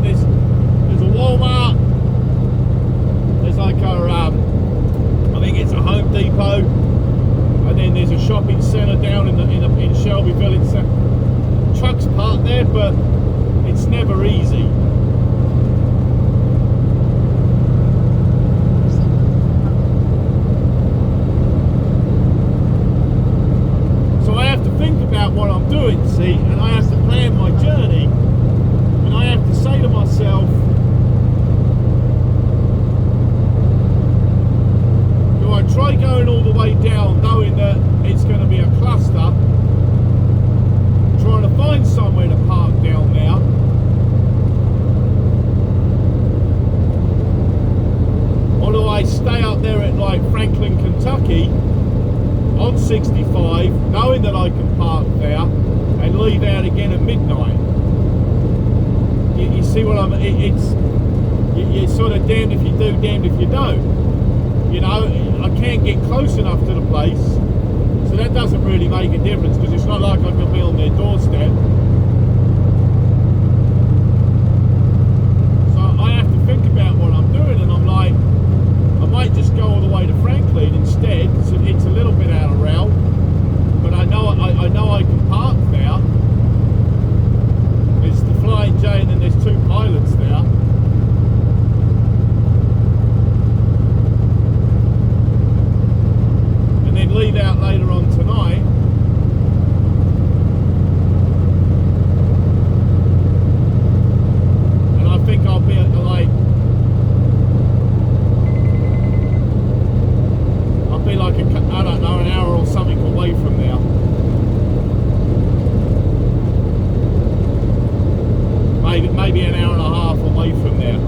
there's a Walmart, there's like a I think it's a Home Depot, and then there's a shopping centre down in Shelby Village. Trucks parked there, but it's never easy. So I have to think about what I'm doing, see, and I have to plan my journey, and I have to say to myself, do I try going all the way down knowing that it's going to be a cluster, trying to find somewhere to park down there, or do I stay up there at like Franklin, Kentucky on 65, knowing that I can park there and leave out again at midnight? You see what I mean? You're sort of damned if you do, damned if you don't. You know, I can't get close enough to the place, so that doesn't really make a difference, because it's not like I can be on their doorstep. So I have to think about what I'm doing, and I'm like, I might just go all the way to Franklin instead. It's a little bit out of route, but I know I can park there. There's the Flying J, and then there's two pilots there. And then leave out later on tonight. And I think I'll be at like I don't know, an hour or something away from there. Maybe an hour and a half away from there.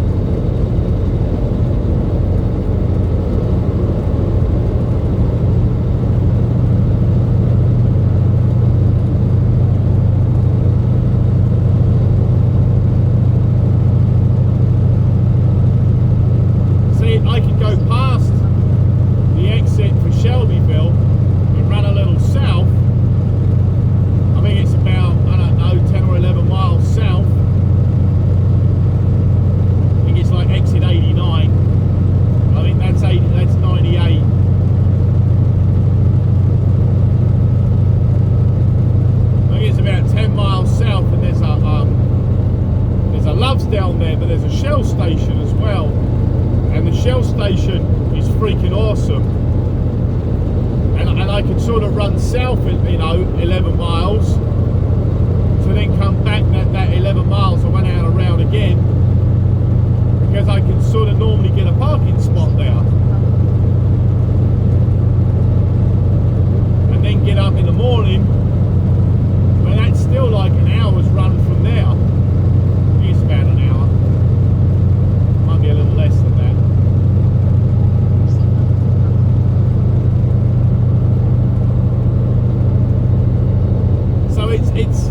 See, I could go past the exit for Shelbyville and run a little south. I think it's about, I don't know, 10 or 11 miles south. I think it's like exit 89. I think that's 98. I think it's about 10 miles south, and there's a Love's down there, but there's a Shell station as well. And the Shell station is freaking awesome. And I could sort of run south at, 11 miles, to then come back that 11 miles. I went out around again, because I can sort of normally get a parking spot there. And then get up in the morning, but that's still like an hour's run from there. I think it's about an hour. Might be a little less than that. It's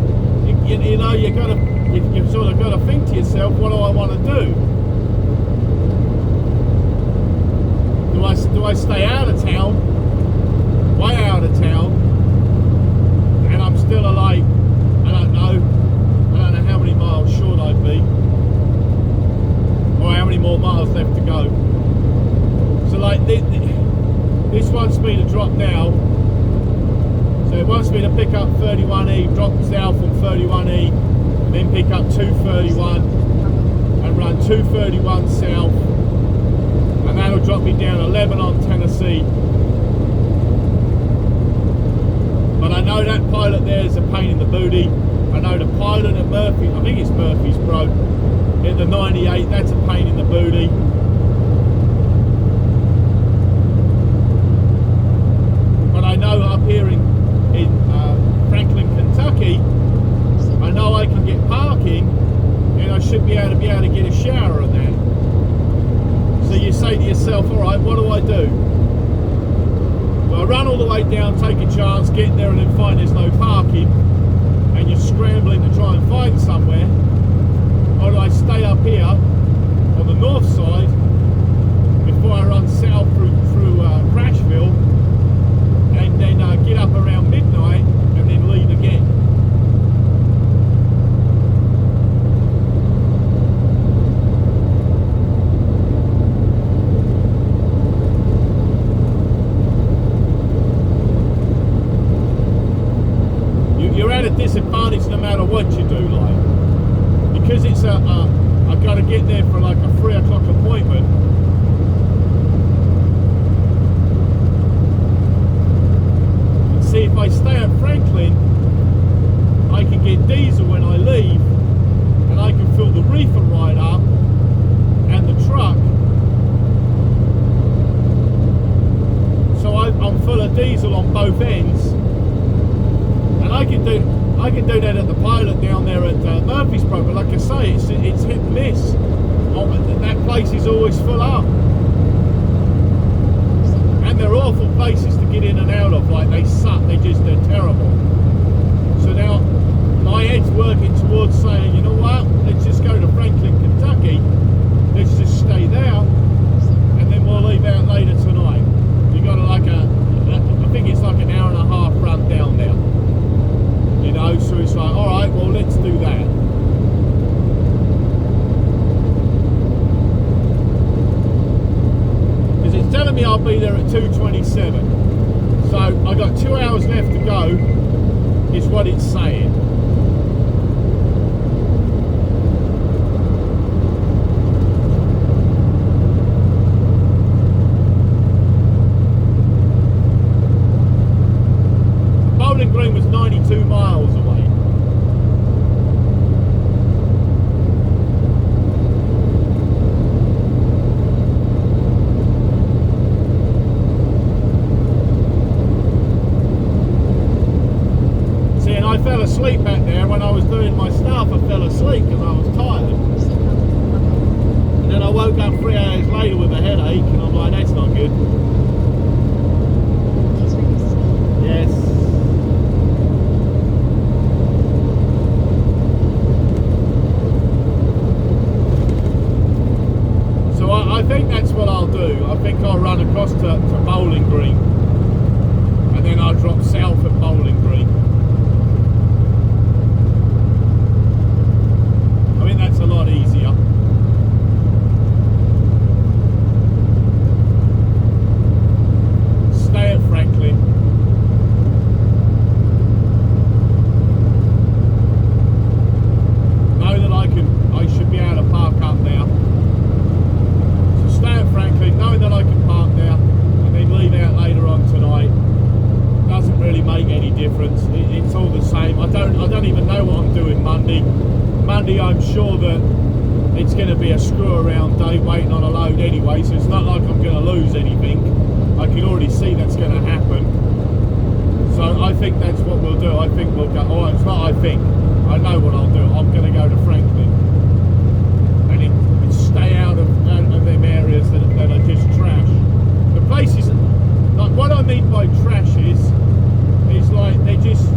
you've sort of got to think to yourself, what do I want to do? Do I stay out of town, way out of town, and I'm still I don't know how many miles short I'd be, or how many more miles left to go. So like this wants me to drop now. So it wants me to pick up 31E, drop south on 31E, and then pick up 231 and run 231 south, and that'll drop me down 11 on Tennessee. But I know that pilot there is a pain in the booty. I know the pilot at Murphy, I think it's Murfreesboro, in the 98, that's a pain in the booty. But I know up here in Franklin, Kentucky, I know I can get parking, and I should be able to get a shower and that. So you say to yourself, all right, what do I do? Well, I run all the way down, take a chance, get there, and then find there's no parking, and you're scrambling to try and find somewhere. Or do I stay up here on the north side before I run south through Crashville, and then get up around midnight and then leave again? like, because it's I've got to get there for like a 3 o'clock appointment. And see, if I stay at Franklin, I can get diesel when I leave, and I can fill the reefer right up and the truck. So I'm full of diesel on both ends, and I can do that at the pilot down there at Murfreesboro. But like I say, it's hit and miss. That place is always full up, and they're awful places to get in and out of. Like, they suck. They're terrible. So now my head's working towards saying, you know what? Let's just go to Franklin, Kentucky. Let's just stay there, and then we'll leave out later tonight. You got I think it's like an hour and a half run down there. You know, so it's like, all right, well, let's do that. Because it's telling me I'll be there at 2:27. So I got 2 hours left to go, is what it's saying. Bowling Green was 92 miles away. See, and I fell asleep back there when I was doing my stuff. I fell asleep because I was tired. And then I woke up 3 hours later with a headache, and I'm like, that's not good. Yes. I think that's what I'll do. I think I'll run across to Bowling Green, and then I'll drop south at Bowling Green. I mean, that's a lot easier. Stay at Franklin. Know that I should be able to park up there. Stay at Franklin, knowing that I can park there, and then leave out later on tonight. Doesn't really make any difference. It's all the same. I don't even know what I'm doing Monday. Monday, I'm sure that it's going to be a screw around day waiting on a load anyway, so it's not like I'm going to lose anything. I can already see that's going to happen. So I think that's what we'll do. I think we'll go. Oh, it's not. I think. I know what I'll do. I'm going to go to Franklin. Stay out of them areas that are just trash. The places, like, what I mean by trash is like they're just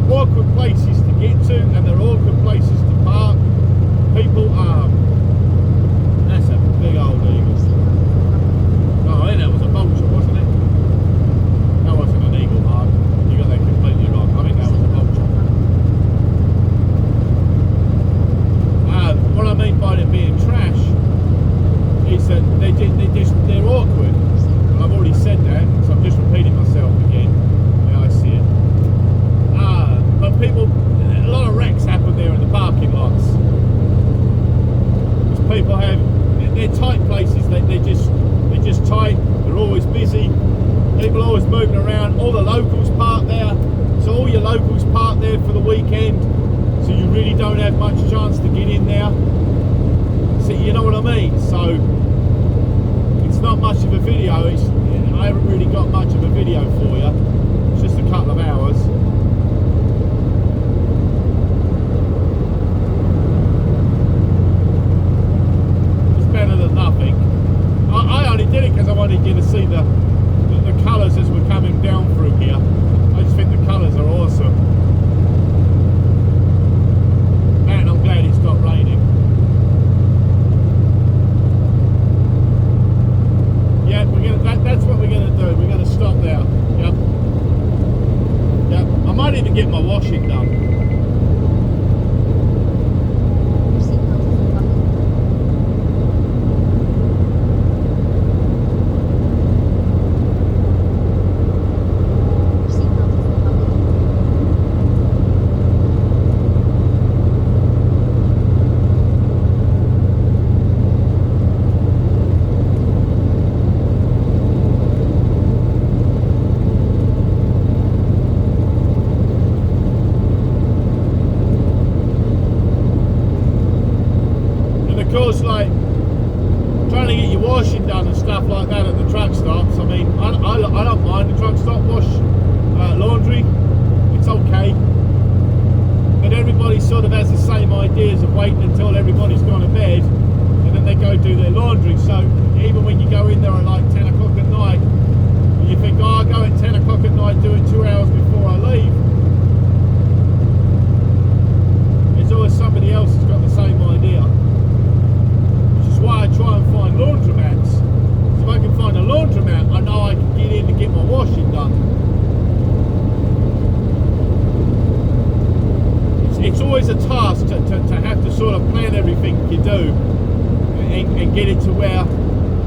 awkward places to get to, and they're awkward places to park. People are. That's a big old eagle. Oh, yeah, that was a vulture, wasn't it? That wasn't an eagle, Mark. You got that completely wrong. I think that was a vulture. What I mean by them being trash is that they're awkward. And I've already said that, so I'm just repeating myself again. Yeah, I see it. But a lot of wrecks happen there in the parking lots. Because people they're tight places. They're just tight. They're always busy. People are always moving around. All the locals park there. So all your locals park there for the weekend. So you really don't have much chance to get in there. See, you know what I mean? So it's not much of a video. I haven't really got much of a video for you. It's just a couple of hours. It's better than nothing. I only did it because I wanted you to see the colours as we're coming down through here. I just think the colours are awesome. Man, I'm glad it stopped raining. Yeah, that's what we're going to do. We're going to stop there. Yep. course, like trying to get your washing done and stuff like that at the truck stops. I mean, I don't mind the truck stop wash laundry. It's okay. But everybody sort of has the same ideas of waiting until everybody's gone to bed and then they go do their laundry. So even when you go in there at like 10 o'clock at night, you think, oh, I'll go at 10 o'clock at night, do it 2 hours before I leave. There's always somebody else who's got the same idea. Which is why I try and find laundromats. So if I can find a laundromat, I know I can get in and get my washing done. It's always a task to have to sort of plan everything you do and get it to where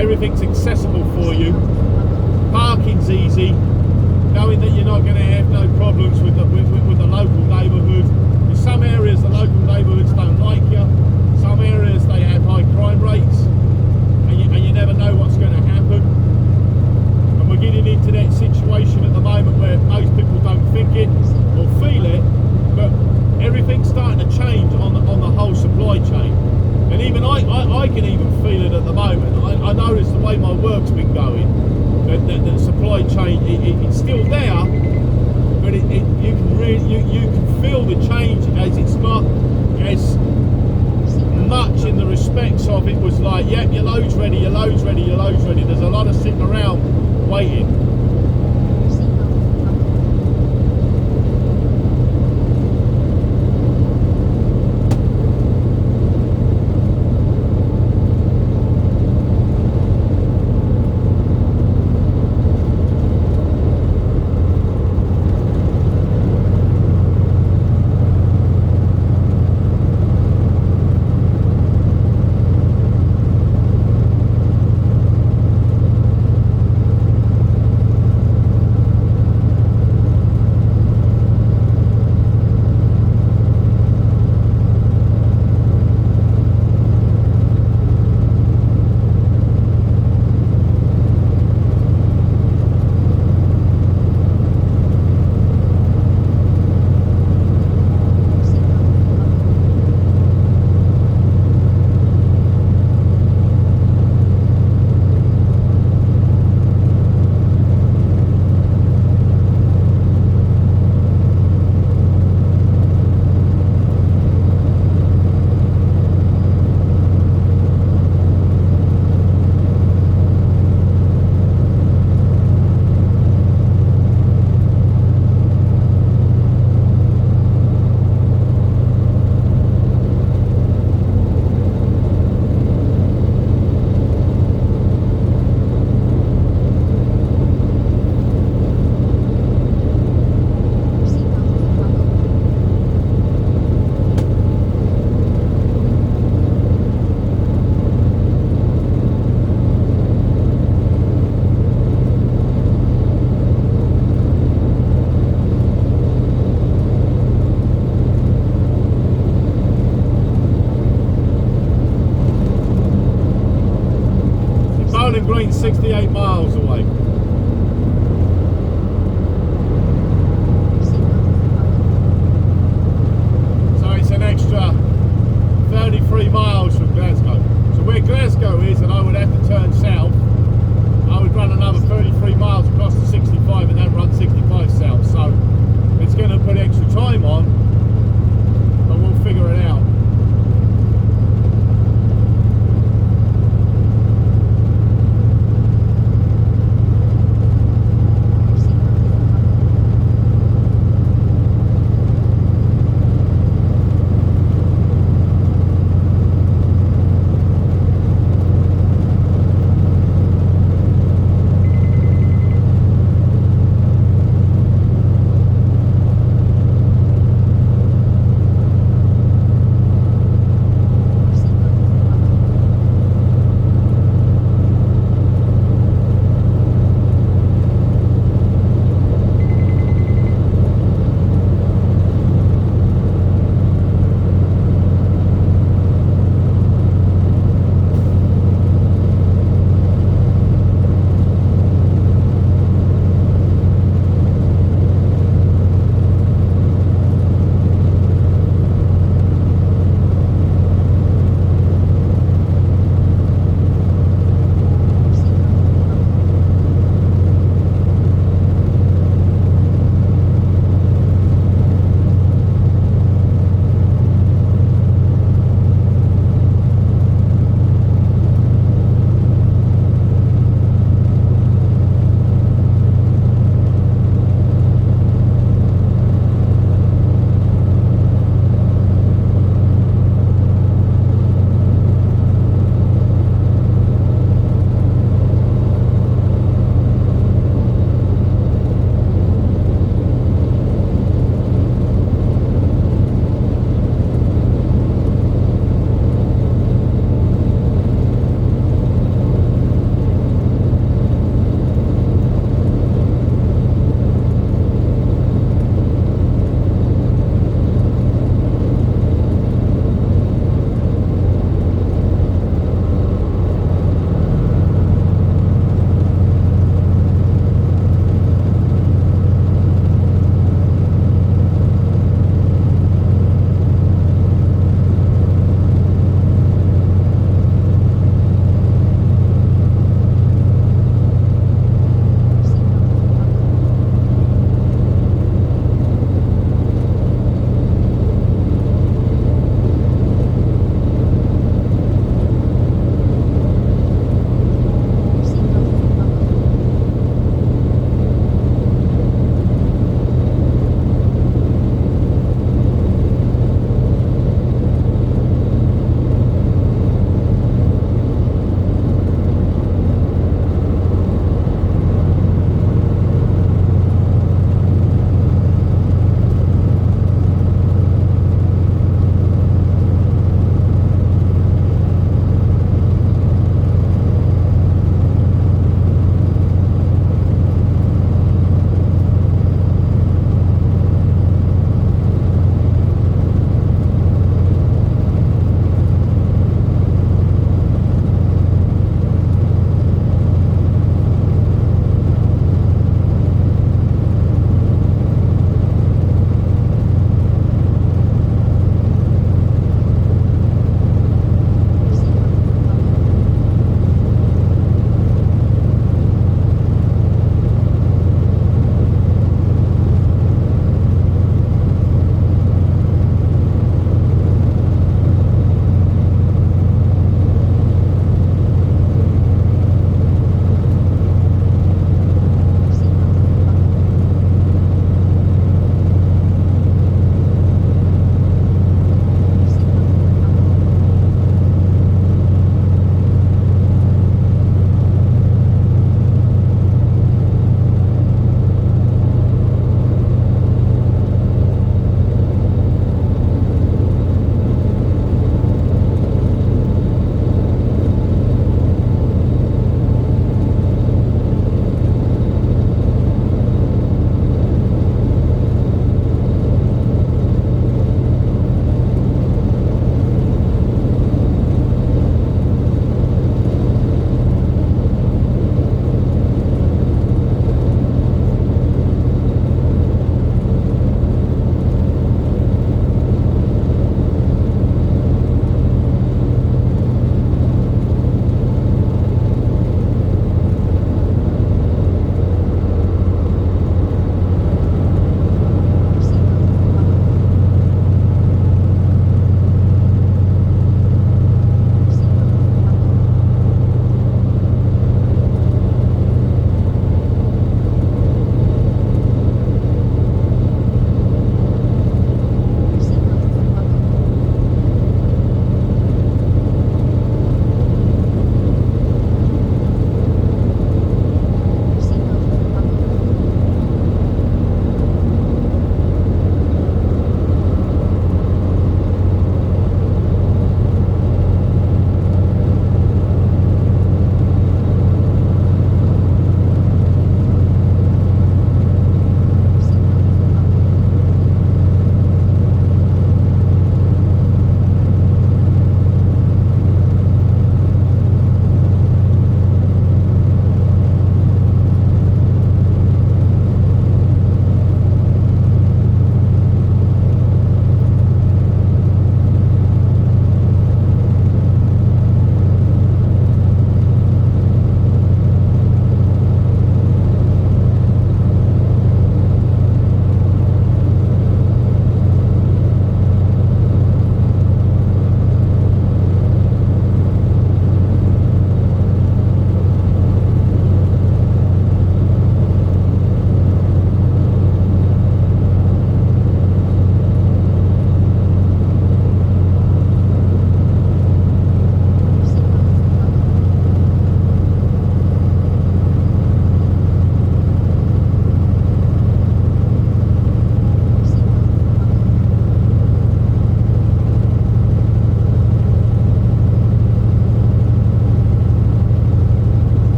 everything's accessible for you. Parking's easy, knowing that you're not going to have no problems with the local neighbourhood. In some areas the local neighbourhoods don't like you, some areas they have high crime rates, and you never know what's going to happen. And we're getting into that situation at the moment where most people don't think it or feel it, but everything's starting to change on the whole supply chain. And even I can even feel it at the moment. I notice the way my work's been going, that the supply chain, it's still there, but you can really you can feel the change, as it's not as much in the respects of it was like, yep, your load's ready, your load's ready, your load's ready. There's a lot of sitting around waiting. Green 68 miles away. So it's an extra 33 miles from Glasgow. So where Glasgow is, and I would have to turn south, I would run another 33 miles across the 65 and then run 65 south. So it's going to put extra time on, but we'll figure it out.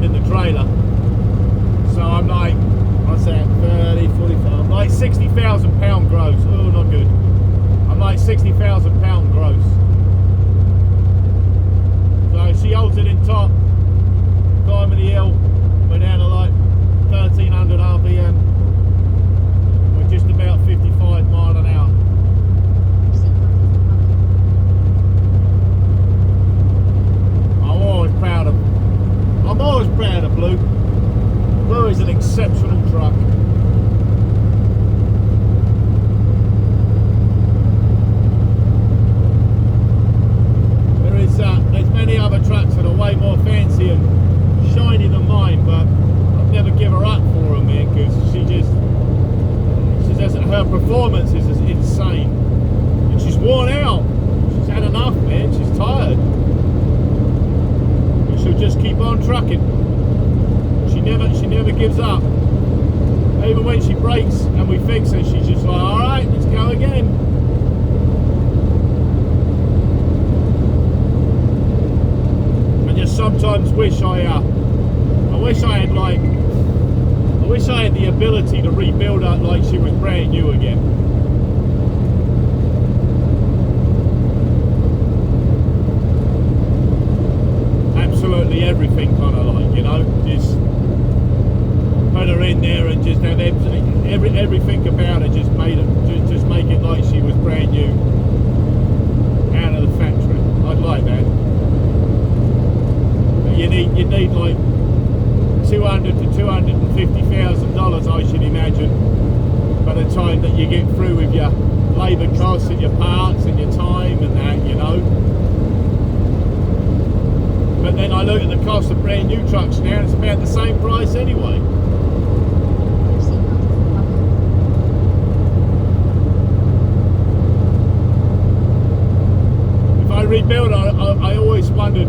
£60,000 in the trailer. So I'm like, what's that, 30, 45, I'm like £60,000 gross. Oh, not good. I'm like £60,000 gross. So she holds it in top, climbing the hill, we're down to like 1300 RPM. We're just about 55 mile an hour. I'm always proud of Blue. Blue is an exceptional truck. There's many other trucks that are way more fancy and shiny than mine, but I've never give her up for her, man, because she doesn't, her performance is insane. And she's worn out. She's had enough, man. She's tired. But she'll just keep on trucking. She never gives up. Even when she breaks and we fix her, she's just like, alright, let's go again. I just sometimes wish I wish I had the ability to rebuild her like she was brand new again. Absolutely everything, kind of like, you know, just put her in there and just have everything about her, just make it like she was brand new out of the factory. I'd like that. But you need like $200,000 to $250,000, I should imagine, by the time that you get through with your labour costs and your parts and your time and that, you know. But then I look at the cost of brand new trucks now, and it's about the same price anyway. If I rebuild, I always wondered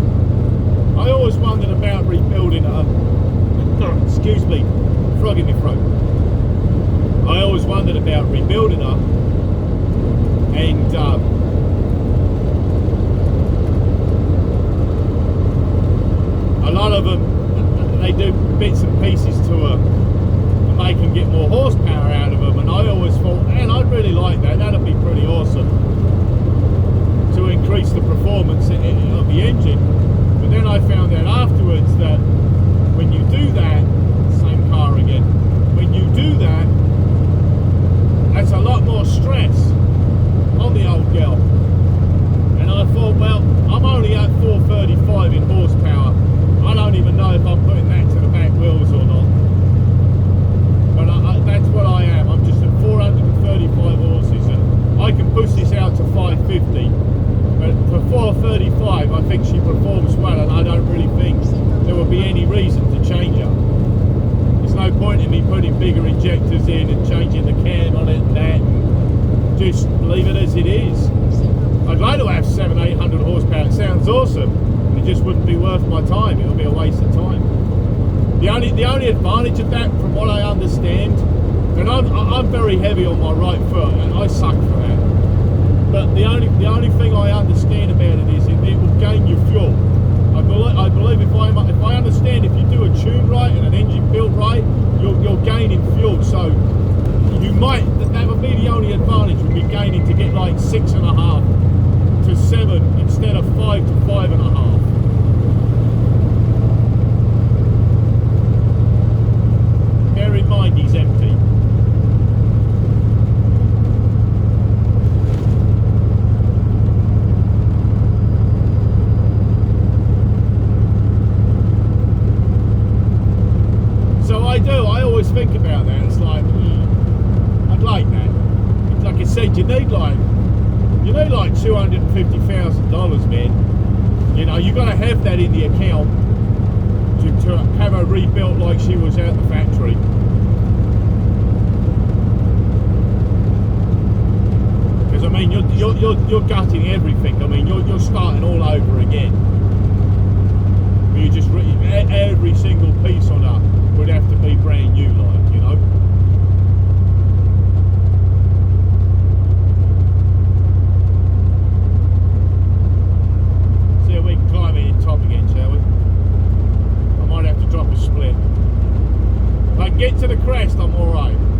about rebuilding her. Excuse me, frog in my throat. I always wondered about rebuilding her, and a lot of them, they do bits and pieces to them and they can get more horsepower out of them, and I always thought, man, I'd really like that. That'd be pretty awesome to increase the performance of the engine. But then I found out afterwards that when you do that, same car again, when you do that, that's a lot more stress on the old girl. And I thought, well, I'm only at 435 in horsepower. I don't even know if I'm putting that to the back wheels or not. But that's what I am. I'm just at 435 horses, and I can push this out to 550. But for 435, I think she performs well, and I don't really think there would be any reason to change her. There's no point in me putting bigger injectors in and changing the cam on it and that, and just leave it as it is. I'd like to have 700-800 horsepower. It sounds awesome. It just wouldn't be worth my time. It would be a waste of time. The only advantage of that, from what I understand, and I'm very heavy on my right foot, and I suck for that. But the only thing I understand about it is it will gain you fuel. I believe if I understand, if you do a tune right and an engine built right, you're gaining fuel. So you might, that would be the only advantage, would be gaining to get like 6.5 to 7 instead of 5 to 5.5. Bear in mind he's empty. So I always think about that. It's like, I'd like that. Like I said, you need like $250,000, man. You know, you got to have that in the account to have her rebuilt like she was out the factory. Because I mean, you're gutting everything. I mean, you're starting all over again. You just every single piece on her would have to be brand new, like, you know. See if we can climb in top again, shall we? I might have to drop I can get to the crest, I'm all right.